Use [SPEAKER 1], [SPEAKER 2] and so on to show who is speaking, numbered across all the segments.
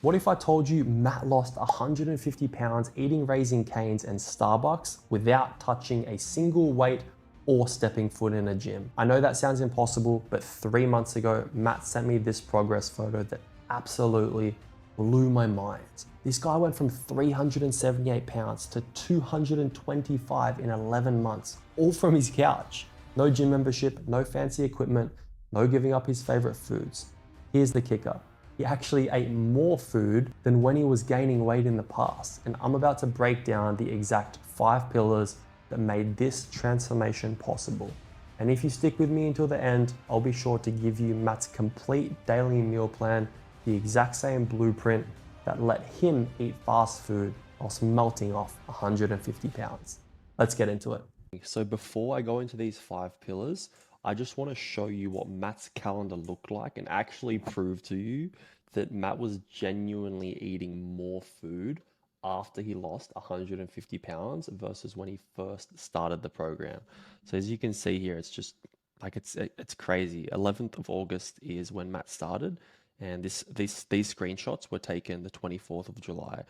[SPEAKER 1] What if I told you Matt lost 150 pounds eating Raising Cane's and Starbucks without touching a single weight or stepping foot in a gym? I know that sounds impossible, but 3 months ago, Matt sent me this progress photo that absolutely blew my mind. This guy went from 378 pounds to 225 in 11 months, all from his couch. No gym membership, no fancy equipment, no giving up his favorite foods. Here's the kicker. He actually ate more food than when he was gaining weight in the past. And I'm about to break down the exact 5 pillars that made this transformation possible. And if you stick with me until the end, I'll be sure to give you Matt's complete daily meal plan, the exact same blueprint that let him eat fast food whilst melting off 150 pounds. Let's get into it. So before I go into these 5 pillars, I just want to show you what Matt's calendar looked like and actually prove to you that Matt was genuinely eating more food after he lost 150 pounds versus when he first started the program. So as you can see here, it's just like it's crazy. 11th of August is when Matt started, and these screenshots were taken the 24th of July.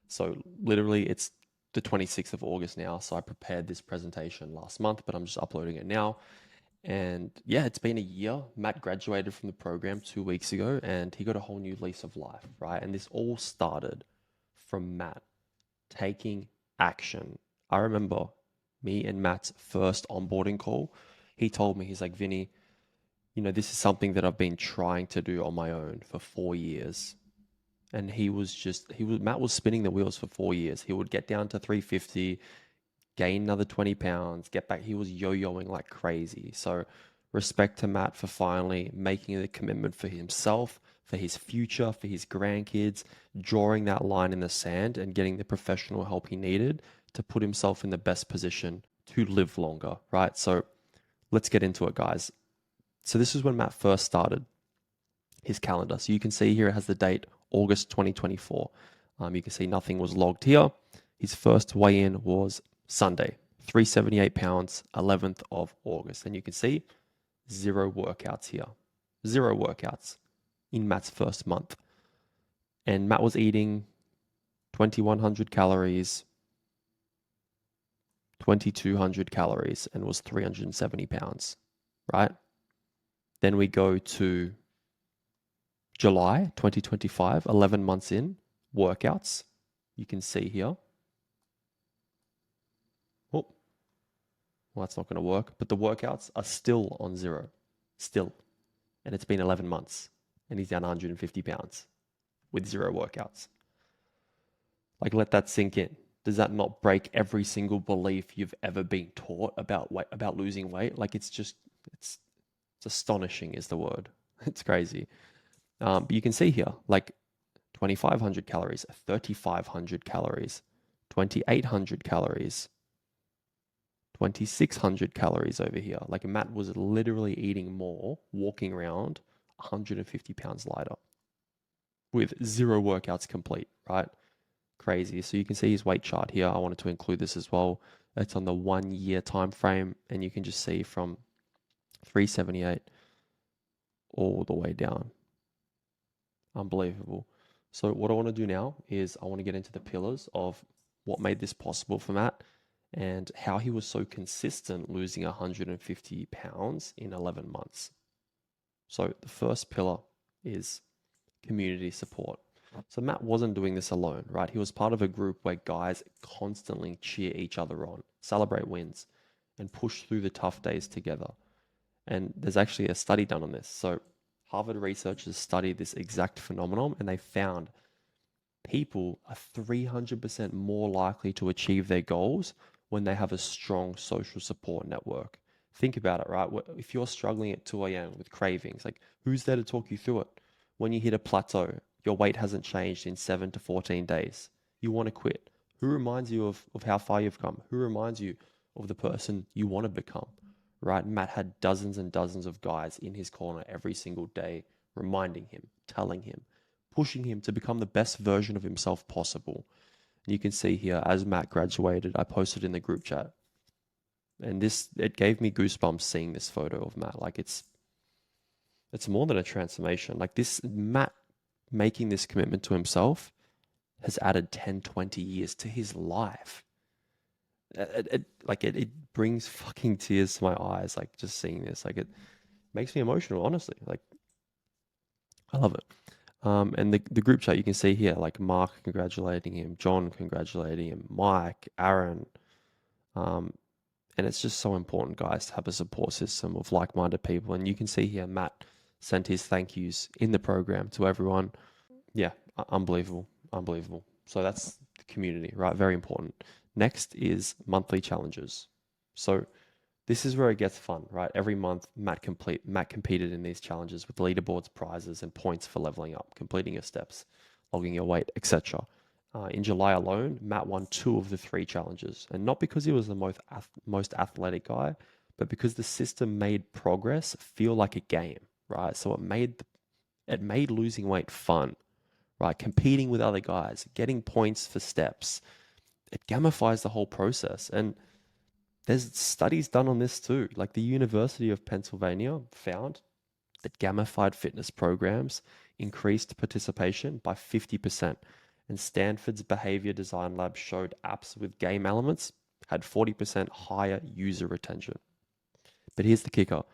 [SPEAKER 1] So literally it's the 26th of August now. So I prepared this presentation last month, but I'm just uploading it now. And yeah, it's been a year. Matt graduated from the program 2 weeks ago and he got a whole new lease of life, right? And this all started from Matt taking action. I remember me and Matt's first onboarding call. He told me, he's like, Vinny, this is something that I've been trying to do on my own for 4 years. And Matt was spinning the wheels for 4 years. He would get down to 350, gain another 20 pounds, get back. He was yo-yoing like crazy. So respect to Matt for finally making the commitment for himself, for his future, for his grandkids, drawing that line in the sand and getting the professional help he needed to put himself in the best position to live longer, right? So let's get into it, guys. So this is when Matt first started his calendar. So you can see here it has the date August 2024. You can see nothing was logged here. His first weigh-in was Sunday, 378 pounds, 11th of August. And you can see 0 workouts here. 0 workouts in Matt's first month. And Matt was eating 2,100 calories, 2,200 calories, and was 370 pounds, right? Then we go to July 2025, 11 months in, workouts. You can see here. Oh, well, that's not going to work. But the workouts are still on 0. Still. And it's been 11 months. And he's down 150 pounds with 0 workouts. Like, let that sink in. Does that not break every single belief you've ever been taught about losing weight? Like, it's astonishing is the word. It's crazy. But you can see here, like 2,500 calories, 3,500 calories, 2,800 calories, 2,600 calories over here. Like Matt was literally eating more, walking around 150 pounds lighter with 0 workouts complete, right? Crazy. So you can see his weight chart here. I wanted to include this as well. It's on the 1 year time frame, and you can just see from 378 all the way down. Unbelievable. So what I want to do now is I want to get into the pillars of what made this possible for Matt and how he was so consistent losing 150 pounds in 11 months. So the first pillar is community support. So Matt wasn't doing this alone, right? He was part of a group where guys constantly cheer each other on, celebrate wins, and push through the tough days together. And there's actually a study done on this. So Harvard researchers studied this exact phenomenon and they found people are 300% more likely to achieve their goals when they have a strong social support network. Think about it, right? If you're struggling at 2 a.m. with cravings, like who's there to talk you through it? When you hit a plateau, your weight hasn't changed in 7 to 14 days. You want to quit. Who reminds you of how far you've come? Who reminds you of the person you want to become? Right? Matt had dozens and dozens of guys in his corner every single day, reminding him, telling him, pushing him to become the best version of himself possible. And you can see here, as Matt graduated, I posted in the group chat. And it gave me goosebumps seeing this photo of Matt. Like it's more than a transformation. Like Matt making this commitment to himself has added 10, 20 years to his life. It brings fucking tears to my eyes, like just seeing this. Like it makes me emotional, honestly. Like I love it. And the group chat you can see here, like Mark congratulating him, John congratulating him, Mike, Aaron. Um, and it's just so important, guys, to have a support system of like-minded people. And you can see here, Matt sent his thank yous in the program to everyone. Yeah, unbelievable, unbelievable. So that's the community, right? Very important. Next is monthly challenges. So this is where it gets fun, right? Every month, Matt competed in these challenges with leaderboards, prizes, and points for leveling up, completing your steps, logging your weight, etc. In July alone, Matt won 2 of the 3 challenges, and not because he was the most athletic guy, but because the system made progress feel like a game, right? So it made losing weight fun, right? Competing with other guys, getting points for steps. It gamifies the whole process, and there's studies done on this too. Like the University of Pennsylvania found that gamified fitness programs increased participation by 50%. And Stanford's behavior design lab showed apps with game elements had 40% higher user retention. But here's the kicker: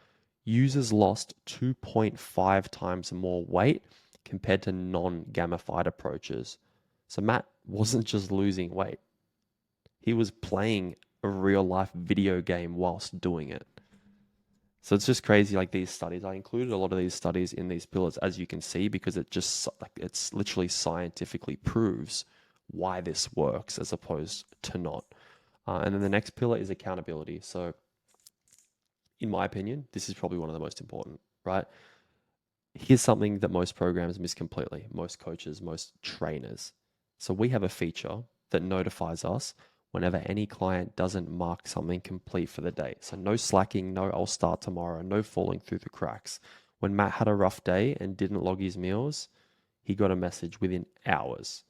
[SPEAKER 1] users lost 2.5 times more weight compared to non gamified approaches. So Matt wasn't just losing weight, he was playing a real life video game whilst doing it. So it's just crazy, like these studies. I included a lot of these studies in these pillars, as you can see, because it's literally scientifically proves why this works as opposed to not. And then the next pillar is accountability. So, in my opinion, this is probably one of the most important, right? Here's something that most programs miss completely, most coaches, most trainers. So we have a feature that notifies us whenever any client doesn't mark something complete for the day. So no slacking, no I'll start tomorrow, no falling through the cracks. When Matt had a rough day and didn't log his meals, he got a message within hours.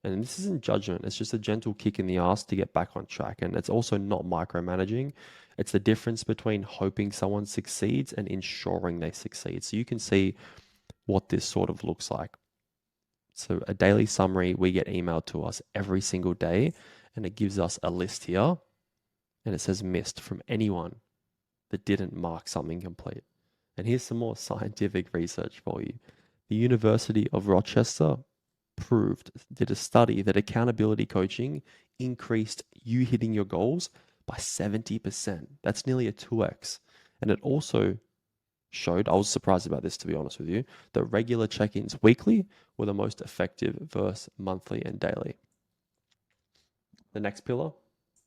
[SPEAKER 1] And this isn't judgment, it's just a gentle kick in the ass to get back on track. And it's also not micromanaging. It's the difference between hoping someone succeeds and ensuring they succeed. So you can see what this sort of looks like. So a daily summary we get emailed to us every single day, and it gives us a list here, and it says missed from anyone that didn't mark something complete. And here's some more scientific research for you. The University of Rochester did a study that accountability coaching increased you hitting your goals by 70%. That's nearly a 2x. And it also showed, I was surprised about this to be honest with you, that regular check-ins weekly were the most effective versus monthly and daily. The next pillar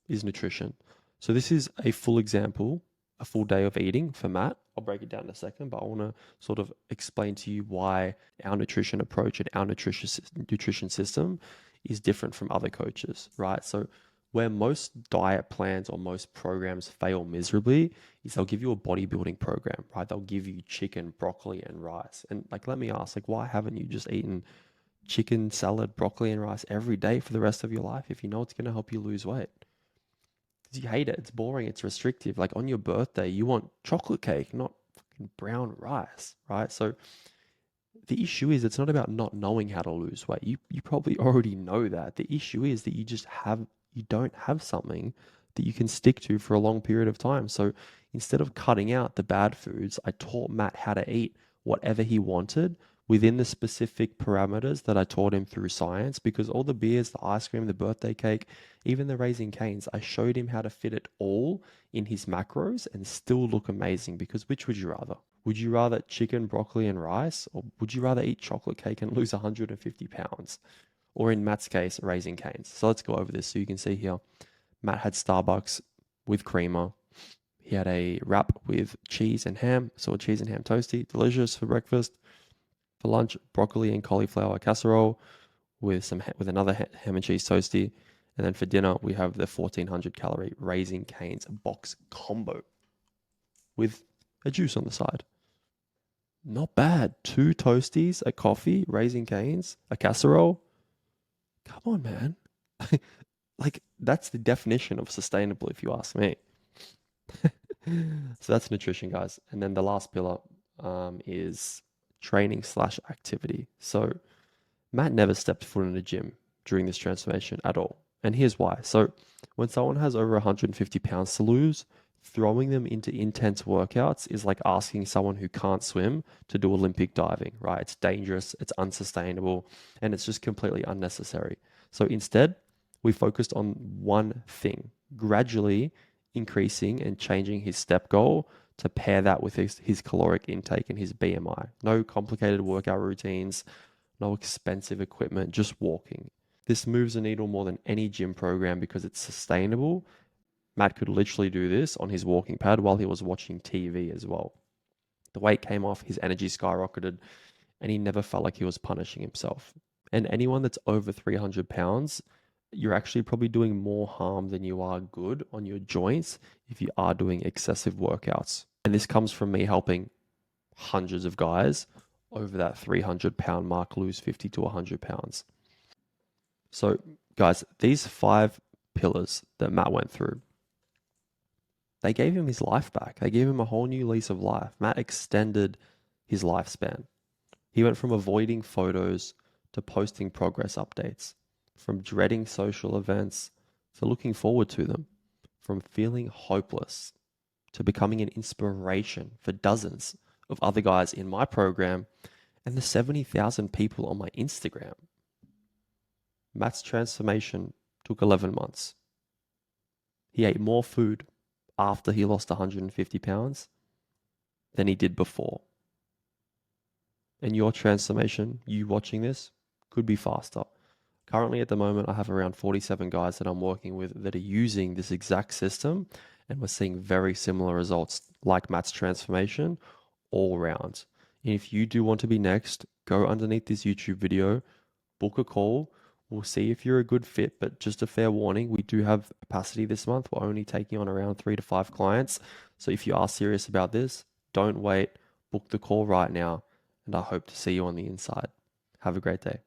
[SPEAKER 1] is nutrition. So this is a full example, a full day of eating for Matt. I'll break it down in a second, but I want to sort of explain to you why our nutrition approach and our nutrition system is different from other coaches, right? So where most diet plans or most programs fail miserably is they'll give you a bodybuilding program, right? They'll give you chicken, broccoli, and rice. And like, let me ask, like, why haven't you just eaten chicken, salad, broccoli, and rice every day for the rest of your life if you know it's going to help you lose weight? Because you hate it. It's boring. It's restrictive. Like on your birthday, you want chocolate cake, not fucking brown rice, right? So the issue is it's not about not knowing how to lose weight. You probably already know that. The issue is that you don't have something that you can stick to for a long period of time. So instead of cutting out the bad foods, I taught Matt how to eat whatever he wanted within the specific parameters that I taught him through science, because all the beers, the ice cream, the birthday cake, even the Raising Canes, I showed him how to fit it all in his macros and still look amazing. Because which would you rather? Would you rather chicken, broccoli, and rice, or would you rather eat chocolate cake and lose 150 pounds? Or in Matt's case, Raising Canes. So let's go over this so you can see here. Matt had Starbucks with creamer. He had a wrap with cheese and ham, so a cheese and ham toasty, delicious for breakfast. For lunch, broccoli and cauliflower casserole with another ham and cheese toasty. And then for dinner, we have the 1400 calorie Raising Canes box combo with a juice on the side. Not bad. 2 toasties, a coffee, Raising Canes, a casserole. Come on, man. Like, that's the definition of sustainable, if you ask me. So that's nutrition, guys. And then the last pillar is training/activity. So Matt never stepped foot in a gym during this transformation at all. And here's why. So, when someone has over 150 pounds to lose, throwing them into intense workouts is like asking someone who can't swim to do Olympic diving, right? It's dangerous, it's unsustainable, and it's just completely unnecessary. So, instead, we focused on one thing, gradually increasing and changing his step goal to pair that with his caloric intake and his BMI. No complicated workout routines, no expensive equipment, just walking. This moves the needle more than any gym program because it's sustainable. Matt could literally do this on his walking pad while he was watching TV as well. The weight came off, his energy skyrocketed, and he never felt like he was punishing himself. And anyone that's over 300 pounds, you're actually probably doing more harm than you are good on your joints if you are doing excessive workouts. And this comes from me helping hundreds of guys over that 300-pound mark lose 50 to 100 pounds. So, guys, these 5 pillars that Matt went through, they gave him his life back. They gave him a whole new lease of life. Matt extended his lifespan. He went from avoiding photos to posting progress updates, from dreading social events to looking forward to them, from feeling hopeless to becoming an inspiration for dozens of other guys in my program and the 70,000 people on my Instagram. Matt's transformation took 11 months. He ate more food after he lost 150 pounds than he did before. And your transformation, you watching this, could be faster. Currently, at the moment, I have around 47 guys that I'm working with that are using this exact system, and we're seeing very similar results like Matt's transformation all round. And if you do want to be next, go underneath this YouTube video, book a call. We'll see if you're a good fit, but just a fair warning, we do have capacity this month. We're only taking on around 3 to 5 clients. So if you are serious about this, don't wait. Book the call right now, and I hope to see you on the inside. Have a great day.